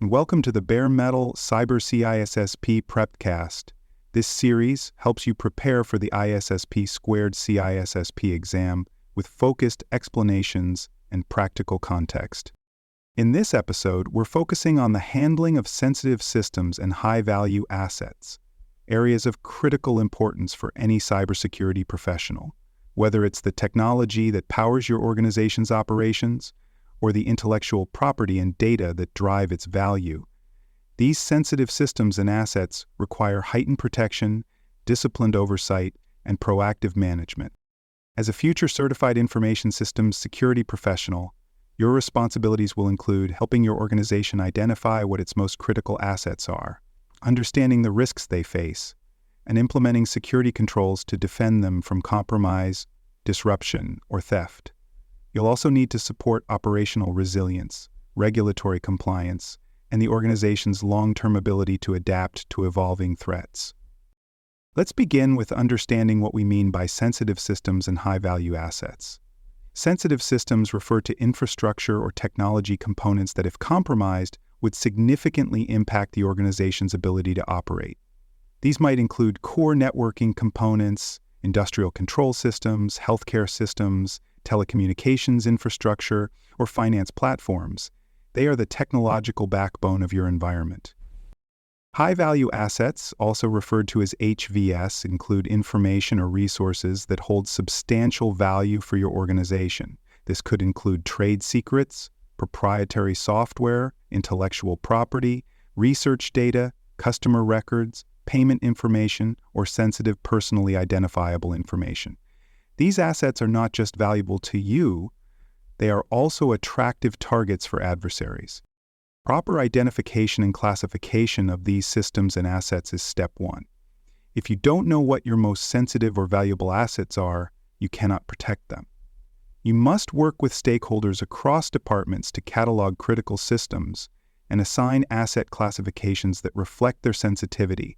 and welcome to the Bare Metal Cyber CISSP Prepcast. This series helps you prepare for the ISSP Squared CISSP exam with focused explanations and practical context. In this episode, we're focusing on the handling of sensitive systems and high-value assets, areas of critical importance for any cybersecurity professional, whether it's the technology that powers your organization's operations or the intellectual property and data that drive its value. These sensitive systems and assets require heightened protection, disciplined oversight, and proactive management. As a future certified information systems security professional, your responsibilities will include helping your organization identify what its most critical assets are, understanding the risks they face, and implementing security controls to defend them from compromise, disruption, or theft. You'll also need to support operational resilience, regulatory compliance, and the organization's long-term ability to adapt to evolving threats. Let's begin with understanding what we mean by sensitive systems and high-value assets. Sensitive systems refer to infrastructure or technology components that, if compromised, would significantly impact the organization's ability to operate. These might include core networking components, industrial control systems, healthcare systems, telecommunications infrastructure, or finance platforms. They are the technological backbone of your environment. High-value assets, also referred to as HVAs, include information or resources that hold substantial value for your organization. This could include trade secrets, proprietary software, intellectual property, research data, customer records, payment information, or sensitive personally identifiable information. These assets are not just valuable to you, they are also attractive targets for adversaries. Proper identification and classification of these systems and assets is step one. If you don't know what your most sensitive or valuable assets are, you cannot protect them. You must work with stakeholders across departments to catalog critical systems and assign asset classifications that reflect their sensitivity,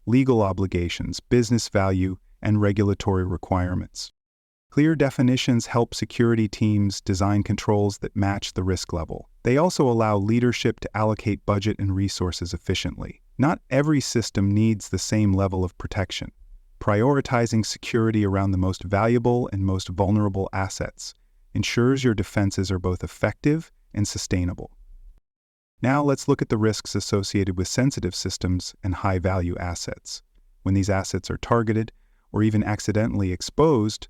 legal obligations, business value, and regulatory requirements. Clear definitions help security teams design controls that match the risk level. They also allow leadership to allocate budget and resources efficiently. Not every system needs the same level of protection. Prioritizing security around the most valuable and most vulnerable assets ensures your defenses are both effective and sustainable. Now let's look at the risks associated with sensitive systems and high-value assets. When these assets are targeted or even accidentally exposed,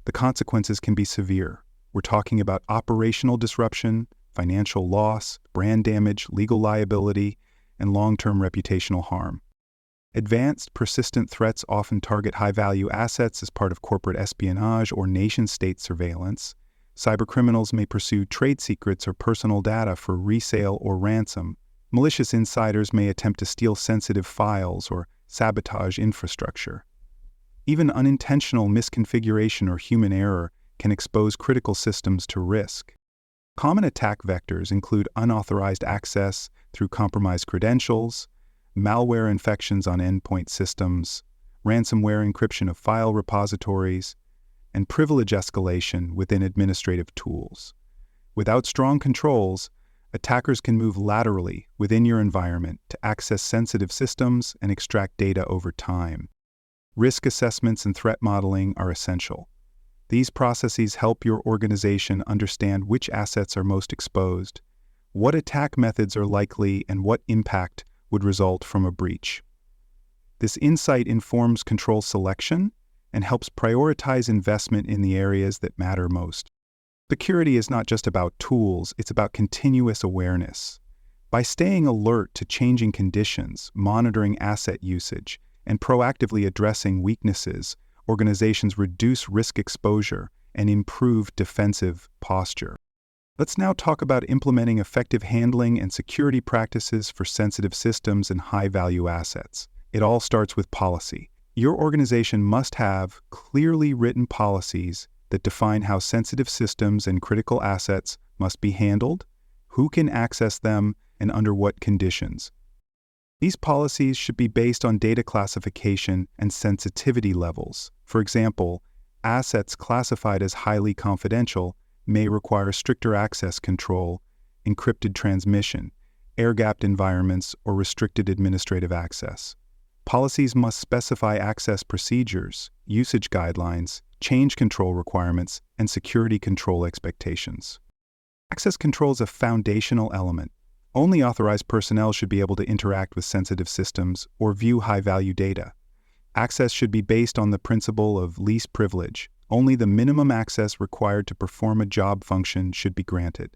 the consequences can be severe. We're talking about operational disruption, financial loss, brand damage, legal liability, and long-term reputational harm. Advanced, persistent threats often target high-value assets as part of corporate espionage or nation-state surveillance. Cybercriminals may pursue trade secrets or personal data for resale or ransom. Malicious insiders may attempt to steal sensitive files or sabotage infrastructure. Even unintentional misconfiguration or human error can expose critical systems to risk. Common attack vectors include unauthorized access through compromised credentials, malware infections on endpoint systems, ransomware encryption of file repositories, and privilege escalation within administrative tools. Without strong controls, attackers can move laterally within your environment to access sensitive systems and extract data over time. Risk assessments and threat modeling are essential. These processes help your organization understand which assets are most exposed, what attack methods are likely, and what impact would result from a breach. This insight informs control selection and helps prioritize investment in the areas that matter most. Security is not just about tools, it's about continuous awareness. By staying alert to changing conditions, monitoring asset usage, and proactively addressing weaknesses, organizations reduce risk exposure and improve defensive posture. Let's now talk about implementing effective handling and security practices for sensitive systems and high-value assets. It all starts with policy. Your organization must have clearly written policies that define how sensitive systems and critical assets must be handled, who can access them, and under what conditions. These policies should be based on data classification and sensitivity levels. For example, assets classified as highly confidential may require stricter access control, encrypted transmission, air-gapped environments, or restricted administrative access. Policies must specify access procedures, usage guidelines, change control requirements, and security control expectations. Access control is a foundational element. Only authorized personnel should be able to interact with sensitive systems or view high-value data. Access should be based on the principle of least privilege. Only the minimum access required to perform a job function should be granted.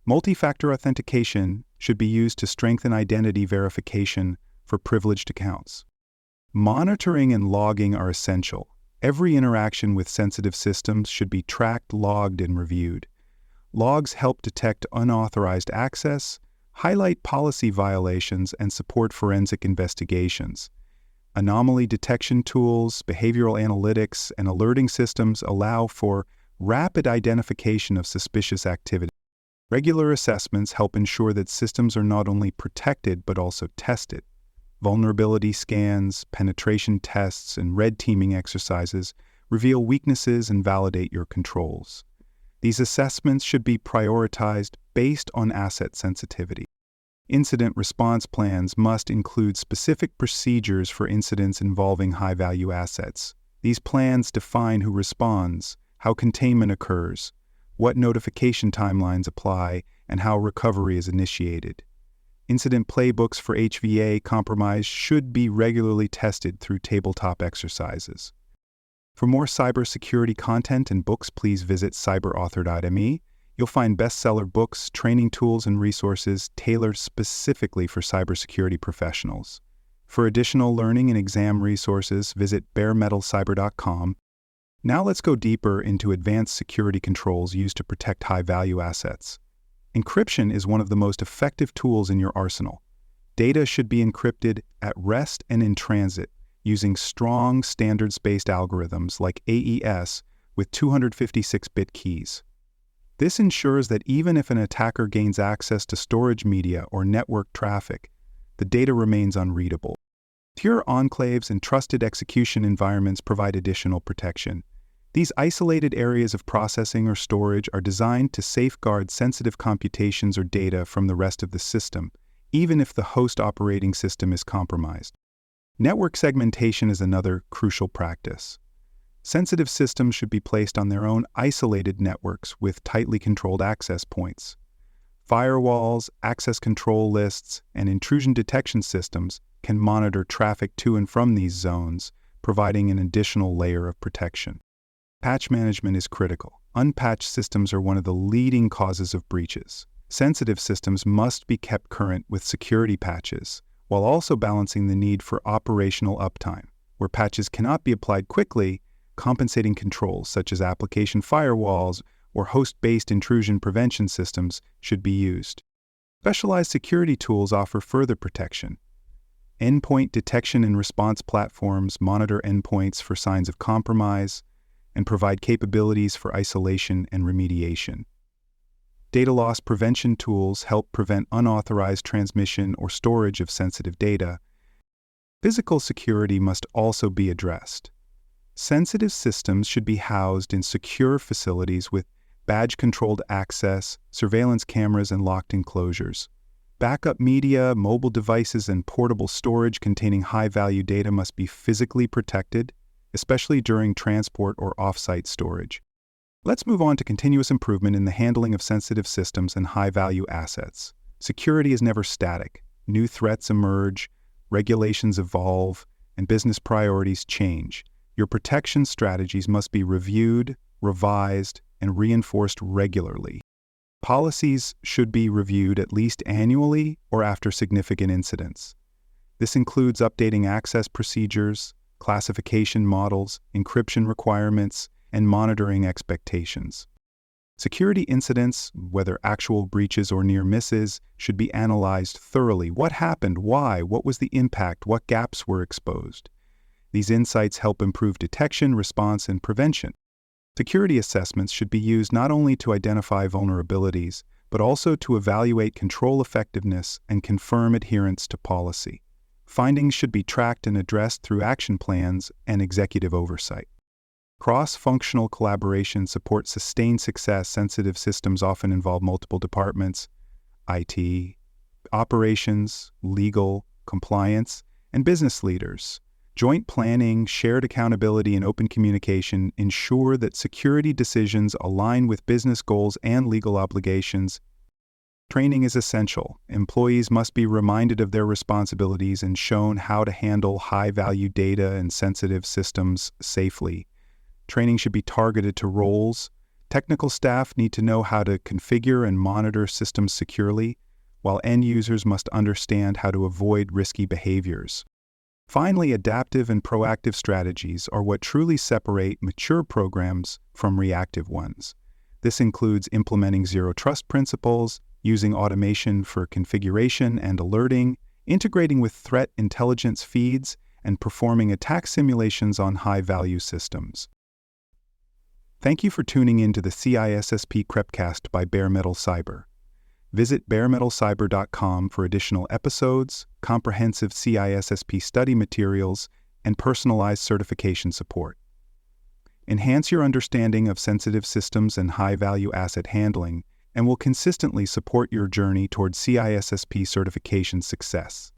Multi-factor authentication should be used to strengthen identity verification for privileged accounts. Monitoring and logging are essential. Every interaction with sensitive systems should be tracked, logged, and reviewed. Logs help detect unauthorized access, highlight policy violations, and support forensic investigations. Anomaly detection tools, behavioral analytics, and alerting systems allow for rapid identification of suspicious activity. Regular assessments help ensure that systems are not only protected but also tested. Vulnerability scans, penetration tests, and red teaming exercises reveal weaknesses and validate your controls. These assessments should be prioritized based on asset sensitivity. Incident response plans must include specific procedures for incidents involving high-value assets. These plans define who responds, how containment occurs, what notification timelines apply, and how recovery is initiated. Incident playbooks for HVA compromise should be regularly tested through tabletop exercises. For more cybersecurity content and books, please visit cyberauthor.me. You'll find bestseller books, training tools, and resources tailored specifically for cybersecurity professionals. For additional learning and exam resources, visit baremetalcyber.com. Now let's go deeper into advanced security controls used to protect high-value assets. Encryption is one of the most effective tools in your arsenal. Data should be encrypted at rest and in transit using strong standards-based algorithms like AES with 256-bit keys. This ensures that even if an attacker gains access to storage media or network traffic, the data remains unreadable. Secure enclaves and trusted execution environments provide additional protection. These isolated areas of processing or storage are designed to safeguard sensitive computations or data from the rest of the system, even if the host operating system is compromised. Network segmentation is another crucial practice. Sensitive systems should be placed on their own isolated networks with tightly controlled access points. Firewalls, access control lists, and intrusion detection systems can monitor traffic to and from these zones, providing an additional layer of protection. Patch management is critical. Unpatched systems are one of the leading causes of breaches. Sensitive systems must be kept current with security patches, while also balancing the need for operational uptime. Where patches cannot be applied quickly, compensating controls such as application firewalls or host-based intrusion prevention systems should be used. Specialized security tools offer further protection. Endpoint detection and response platforms monitor endpoints for signs of compromise and provide capabilities for isolation and remediation. Data loss prevention tools help prevent unauthorized transmission or storage of sensitive data. Physical security must also be addressed. Sensitive systems should be housed in secure facilities with badge-controlled access, surveillance cameras, and locked enclosures. Backup media, mobile devices, and portable storage containing high-value data must be physically protected, especially during transport or off-site storage. Let's move on to continuous improvement in the handling of sensitive systems and high-value assets. Security is never static. New threats emerge, regulations evolve, and business priorities change. Your protection strategies must be reviewed, revised, and reinforced regularly. Policies should be reviewed at least annually or after significant incidents. This includes updating access procedures, classification models, encryption requirements, and monitoring expectations. Security incidents, whether actual breaches or near misses, should be analyzed thoroughly. What happened? Why? What was the impact? What gaps were exposed? These insights help improve detection, response, and prevention. Security assessments should be used not only to identify vulnerabilities, but also to evaluate control effectiveness and confirm adherence to policy. Findings should be tracked and addressed through action plans and executive oversight. Cross-functional collaboration supports sustained success. Sensitive systems often involve multiple departments: IT, operations, legal, compliance, and business leaders. Joint planning, shared accountability, and open communication ensure that security decisions align with business goals and legal obligations. Training is essential. Employees must be reminded of their responsibilities and shown how to handle high-value data and sensitive systems safely. Training should be targeted to roles. Technical staff need to know how to configure and monitor systems securely, while end users must understand how to avoid risky behaviors. Finally, adaptive and proactive strategies are what truly separate mature programs from reactive ones. This includes implementing zero-trust principles, using automation for configuration and alerting, integrating with threat intelligence feeds, and performing attack simulations on high-value systems. Thank you for tuning in to the CISSP Crepcast by Bare Metal Cyber. Visit baremetalcyber.com for additional episodes, comprehensive CISSP study materials, and personalized certification support. Enhance your understanding of sensitive systems and high-value asset handling, and will consistently support your journey toward CISSP certification success.